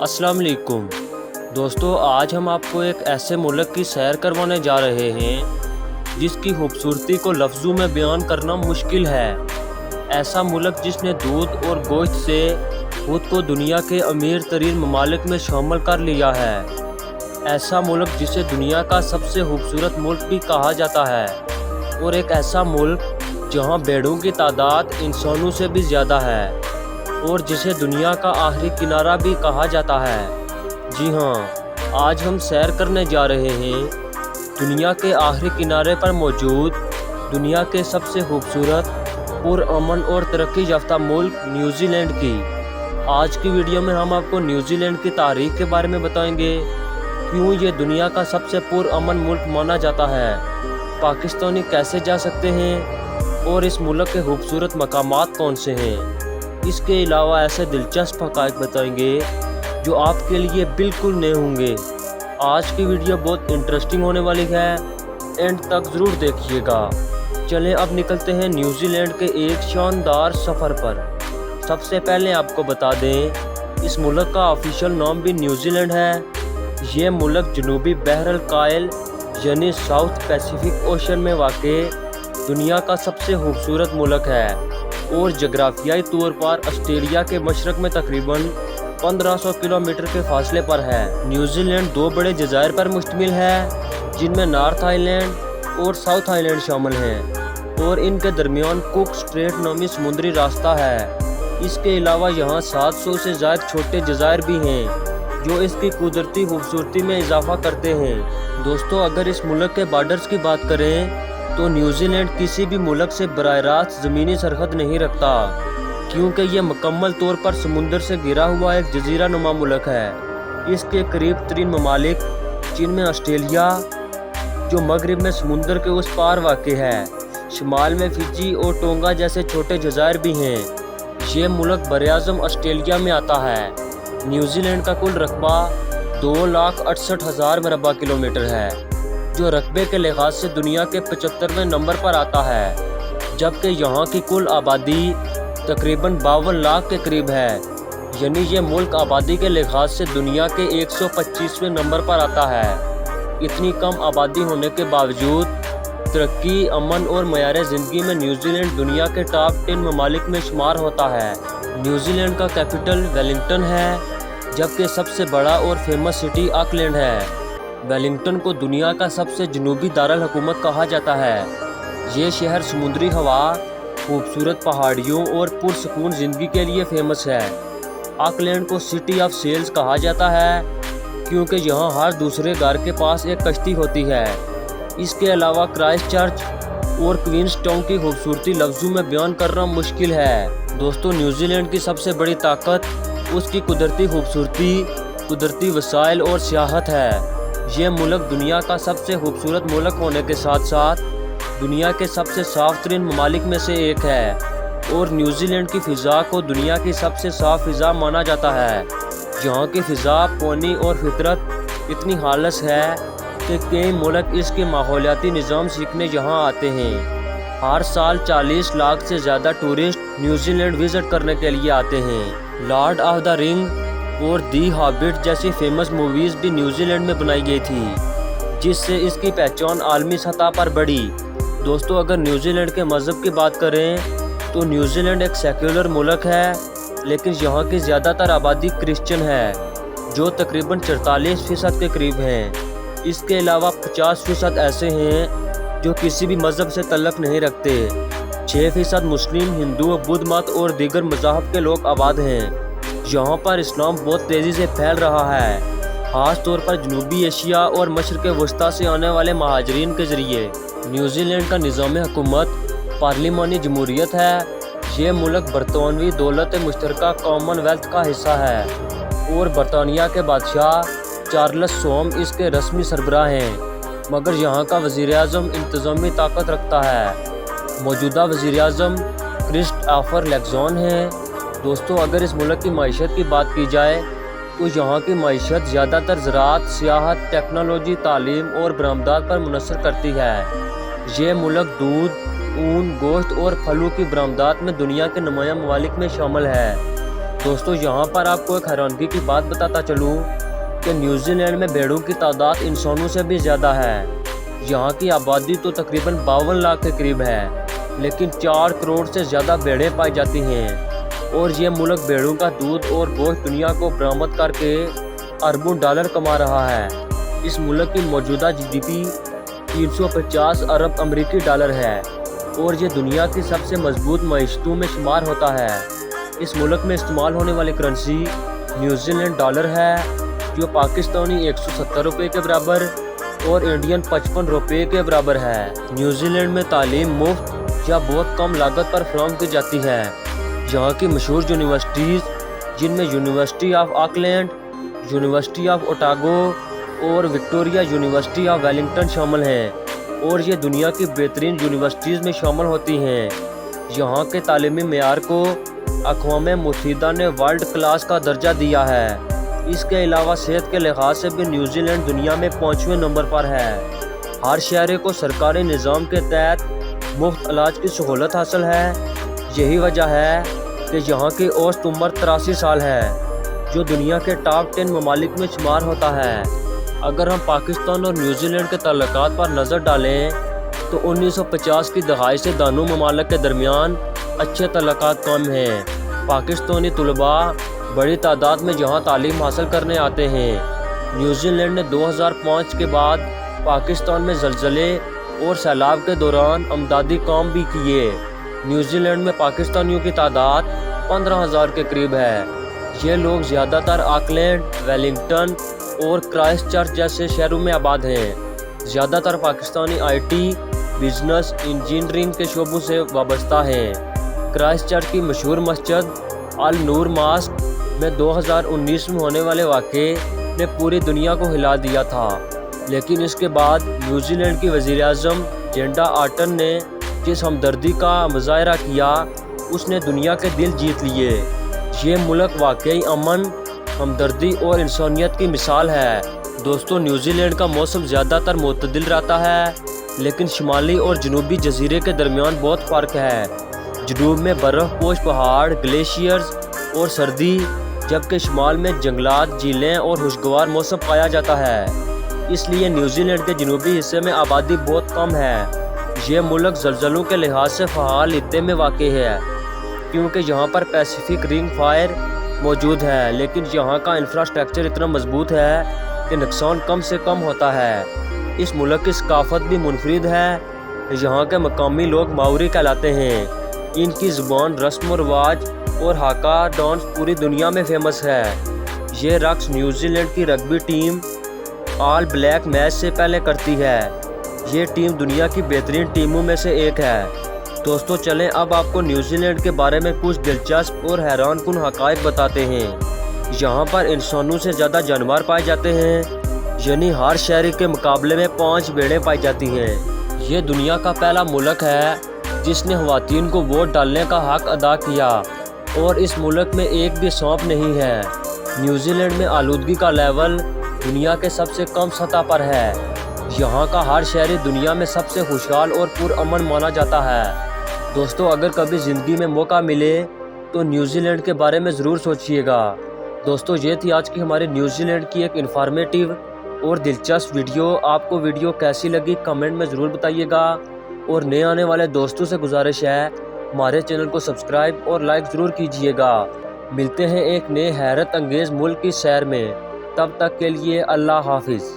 अस्सलाम वालेकुम दोस्तों, आज हम आपको एक ऐसे मुल्क की सैर करवाने जा रहे हैं जिसकी खूबसूरती को लफ्ज़ों में बयान करना मुश्किल है। ऐसा मुल्क जिसने दूध और गोश्त से खुद को दुनिया के अमीर तरीन ममालिक में शामिल कर लिया है। ऐसा मुल्क जिसे दुनिया का सबसे खूबसूरत मुल्क भी कहा जाता है, और एक ऐसा मुल्क जहां भेड़ों की तादाद इंसानों से भी ज़्यादा है, और जिसे दुनिया का आखिरी किनारा भी कहा जाता है। जी हाँ, आज हम सैर करने जा रहे हैं दुनिया के आखिरी किनारे पर मौजूद दुनिया के सबसे खूबसूरत, पुरअमन और तरक्की याफ्ता मुल्क न्यूजीलैंड की। आज की वीडियो में हम आपको न्यूजीलैंड की तारीख के बारे में बताएंगे, क्यों ये दुनिया का सबसे पुरअमन मुल्क माना जाता है, पाकिस्तानी कैसे जा सकते हैं, और इस मुल्क के खूबसूरत मकामात कौन से हैं। इसके अलावा ऐसे दिलचस्प हक़ाइक़ बताएंगे जो आपके लिए बिल्कुल नए होंगे। आज की वीडियो बहुत इंटरेस्टिंग होने वाली है, एंड तक ज़रूर देखिएगा। चलें अब निकलते हैं न्यूजीलैंड के एक शानदार सफ़र पर। सबसे पहले आपको बता दें, इस मुल्क का ऑफिशियल नाम भी न्यूजीलैंड है। ये मुल्क जनूबी बहर कायल यानी साउथ पैसिफिक ओशन में वाक़े दुनिया का सबसे खूबसूरत मुल्क है, और जगराफियाई तौर पर ऑस्ट्रेलिया के मशरक़ में तकरीबन 1500 किलोमीटर के फासले पर है। न्यूजीलैंड दो बड़े जज़ायर पर मुश्तमिल है, जिनमें नॉर्थ आइलैंड और साउथ आइलैंड शामिल हैं, और इनके दरमियान कुक स्ट्रेट नामी समुद्री रास्ता है। इसके अलावा यहाँ 700 से ज़्यादा छोटे जज़ायर भी हैं, जो इसकी कुदरती खूबसूरती में इजाफा करते हैं। दोस्तों, अगर इस मुल्क के बॉर्डर्स की बात करें तो न्यूजीलैंड किसी भी मुल्क से बराह रास्त ज़मीनी सरहद नहीं रखता, क्योंकि यह मुकम्मल तौर पर समुंदर से घिरा हुआ एक जजीरा नुमा मुल्क है। इसके करीब तरीन ममालिक, जिनमें ऑस्ट्रेलिया जो मगरिब में समुंदर के उस पार वाक़ है, शुमाल में फिजी और टोंगा जैसे छोटे जज़ायर भी हैं। ये मुल्क बरआज़म ऑस्ट्रेलिया में आता है। न्यूजीलैंड का कुल रकबा 2,68,000 मरबा किलोमीटर है, जो रकबे के लिहाज से दुनिया के 75वें नंबर पर आता है, जबकि यहाँ की कुल आबादी तकरीबन 52 लाख के करीब है। यानी ये मुल्क आबादी के लिहाज से दुनिया के 125वें नंबर पर आता है। इतनी कम आबादी होने के बावजूद तरक्की, अमन और मयार ज़िंदगी में न्यूजीलैंड दुनिया के टॉप 10 ममालिक में शुमार होता है। न्यूजीलैंड का कैपिटल वेलिंगटन है, जबकि सबसे बड़ा और फेमस सिटी ऑकलैंड है। वेलिंगटन को दुनिया का सबसे जनूबी दारुल हुकूमत कहा जाता है। ये शहर समुद्री हवा, खूबसूरत पहाड़ियों और पुरसकून ज़िंदगी के लिए फेमस है। ऑकलैंड को सिटी ऑफ सेल्स कहा जाता है, क्योंकि यहाँ हर दूसरे घर के पास एक कश्ती होती है। इसके अलावा क्राइस्टचर्च और क्वींसटाउन की खूबसूरती लफ्ज़ों में बयान करना मुश्किल है। दोस्तों, न्यूजीलैंड की सबसे बड़ी ताकत उसकी कुदरती खूबसूरती, कुदरती वसाइल और सियाहत है। ये मुल्क दुनिया का सबसे खूबसूरत मुल्क होने के साथ साथ दुनिया के सबसे साफ तरीन ममालिक में से एक है, और न्यूजीलैंड की फ़िज़ा को दुनिया की सबसे साफ़ फ़िज़ा माना जाता है। जहाँ की फ़िज़ा, पानी और फितरत इतनी खालिस है कि कई मुल्क इसके माहौलियाती निज़ाम सीखने यहाँ आते हैं। हर साल 40 लाख से ज़्यादा टूरिस्ट न्यूजीलैंड विज़िट करने के लिए आते हैं। लॉर्ड ऑफ द रिंग और दी हॉबिट जैसी फेमस मूवीज़ भी न्यूजीलैंड में बनाई गई थी, जिससे इसकी पहचान आलमी सतह पर बढ़ी। दोस्तों, अगर न्यूजीलैंड के मज़हब की बात करें तो न्यूजीलैंड एक सेक्युलर मुल्क है, लेकिन यहाँ की ज़्यादातर आबादी क्रिश्चियन है, जो तकरीबन 44% के करीब हैं। इसके अलावा 50% ऐसे हैं जो किसी भी मज़हब से तल्लुक़ नहीं रखते। 6% मुस्लिम, हिंदू, बुद्ध मत और दीगर मज़ाहब के लोग आबाद हैं। यहाँ पर इस्लाम बहुत तेज़ी से फैल रहा है, ख़ास तौर पर जनूबी एशिया और मशरक़ वस्ता से आने वाले महाजरीन के ज़रिए। न्यूजीलैंड का निज़ाम हुकूमत पार्लिमानी जमहूरियत है। ये मुल्क बरतानवी दौलत मुश्तरका कॉमनवेल्थ का हिस्सा है, और बरतानिया के बादशाह चार्ल्स सोम इसके रस्मी सरबराह हैं, मगर यहाँ का वज़ीर-ए-आज़म इंतज़ामी ताकत रखता है। मौजूदा वज़ीर-ए-आज़म क्रिस्टोफर लक्ज़ॉन हैं। दोस्तों, अगर इस मुल्क की मईशत की बात की जाए तो यहाँ की मईशत ज़्यादातर ज़राअत, सियाहत, टेक्नोलॉजी, तालीम और बरामदात पर मुनहसर करती है। ये मुल्क दूध, ऊन, गोश्त और फलों की बरामदात में दुनिया के नुमाया ममालिक में शामिल है। دوستو یہاں پر آپ کو ایک حیرانگی کی بات بتاتا چلوں کہ نیوزی لینڈ میں بھیڑوں کی تعداد انسانوں سے بھی زیادہ ہے۔ یہاں کی آبادی تو تقریباً 52 لاکھ کے قریب ہے، لیکن 4 کروڑ سے زیادہ بھیڑیں پائی جاتی ہیں، اور یہ ملک بھیڑوں کا دودھ اور گوشت دنیا کو برآمد کر کے اربوں ڈالر کما رہا ہے۔ اس ملک کی موجودہ GDP 350 ارب امریکی ڈالر ہے، اور یہ دنیا کی سب سے مضبوط معیشتوں میں شمار ہوتا ہے۔ اس ملک میں استعمال ہونے والی کرنسی نیوزی لینڈ ڈالر ہے، جو پاکستانی 170 روپے کے برابر اور انڈین 55 روپے کے برابر ہے۔ نیوزی لینڈ میں تعلیم مفت یا بہت کم لاگت پر فراہم کی جاتی ہے۔ یہاں کی مشہور یونیورسٹیز، جن میں university of Auckland, university of Otago اور وکٹوریہ یونیورسٹی آف ویلنگٹن شامل ہیں، اور یہ دنیا کی بہترین یونیورسٹیز میں شامل ہوتی ہیں۔ یہاں کے تعلیمی معیار کو اقوام متحدہ نے ورلڈ کلاس کا درجہ دیا ہے۔ اس کے علاوہ صحت کے لحاظ سے بھی نیوزی لینڈ دنیا میں 5ویں نمبر پر ہے۔ ہر شہری کو سرکاری نظام کے تحت مفت علاج کی سہولت حاصل ہے۔ یہی وجہ ہے کہ یہاں کی اوسط عمر 83 سال ہے، جو دنیا کے ٹاپ 10 ممالک میں شمار ہوتا ہے۔ اگر ہم پاکستان اور نیوزی لینڈ کے تعلقات پر نظر ڈالیں تو 1950 کی دہائی سے دونوں ممالک کے درمیان اچھے تعلقات قائم ہیں۔ پاکستانی طلباء بڑی تعداد میں یہاں تعلیم حاصل کرنے آتے ہیں۔ نیوزی لینڈ نے 2005 کے بعد پاکستان میں زلزلے اور سیلاب کے دوران امدادی کام بھی کیے۔ نیوزی لینڈ میں پاکستانیوں کی تعداد 15,000 کے قریب ہے۔ یہ لوگ زیادہ تر آکلینڈ، ویلنگٹن اور کرائسٹ چرچ جیسے شہروں میں آباد ہیں۔ زیادہ تر پاکستانی IT، بزنس، انجینئرنگ کے شعبوں سے وابستہ ہیں۔ کرائسٹ چرچ کی مشہور مسجد النور ماسک میں 2019 میں ہونے والے واقعے نے پوری دنیا کو ہلا دیا تھا، لیکن اس کے بعد نیوزی لینڈ کی وزیر اعظم جینڈا آرڈن نے جس ہمدردی کا مظاہرہ کیا، اس نے دنیا کے دل جیت لیے۔ یہ ملک واقعی امن، ہمدردی اور انسانیت کی مثال ہے۔ دوستو نیوزی لینڈ کا موسم زیادہ تر معتدل رہتا ہے، لیکن شمالی اور جنوبی جزیرے کے درمیان بہت فرق ہے۔ جنوب میں برف پوش پہاڑ، گلیشیئرز اور سردی، جبکہ شمال میں جنگلات، جھیلیں اور خوشگوار موسم پایا جاتا ہے۔ اس لیے نیوزی لینڈ کے جنوبی حصے میں آبادی بہت کم ہے۔ یہ ملک زلزلوں کے لحاظ سے فعال خطے میں واقع ہے، کیونکہ یہاں پر پیسیفک رنگ فائر موجود ہے، لیکن یہاں کا انفراسٹرکچر اتنا مضبوط ہے کہ نقصان کم سے کم ہوتا ہے۔ اس ملک کی ثقافت بھی منفرد ہے۔ یہاں کے مقامی لوگ ماؤری کہلاتے ہیں۔ ان کی زبان، رسم و رواج اور ہاکا ڈانس پوری دنیا میں فیمس ہے۔ یہ رقص نیوزی لینڈ کی رگبی ٹیم آل بلیک میچ سے پہلے کرتی ہے۔ یہ ٹیم دنیا کی بہترین ٹیموں میں سے ایک ہے۔ دوستو چلیں اب آپ کو نیوزی لینڈ کے بارے میں کچھ دلچسپ اور حیران کن حقائق بتاتے ہیں۔ یہاں پر انسانوں سے زیادہ جانور پائے جاتے ہیں، یعنی ہر شہری کے مقابلے میں 5 بھیڑیں پائی جاتی ہیں۔ یہ دنیا کا پہلا ملک ہے جس نے خواتین کو ووٹ ڈالنے کا حق ادا کیا، اور اس ملک میں ایک بھی سانپ نہیں ہے۔ نیوزی لینڈ میں آلودگی کا لیول دنیا کے سب سے کم سطح پر ہے۔ یہاں کا ہر شہری دنیا میں سب سے خوشحال اور پرامن مانا جاتا ہے۔ دوستو اگر کبھی زندگی میں موقع ملے تو نیوزی لینڈ کے بارے میں ضرور سوچیے گا۔ دوستو یہ تھی آج کی ہماری نیوزی لینڈ کی ایک انفارمیٹیو اور دلچسپ ویڈیو۔ آپ کو ویڈیو کیسی لگی کمنٹ میں ضرور بتائیے گا، اور نئے آنے والے دوستوں سے گزارش ہے ہمارے چینل کو سبسکرائب اور لائک ضرور کیجیے گا۔ ملتے ہیں ایک نئے حیرت انگیز ملک کی سیر میں، تب تک کے لیے اللہ حافظ۔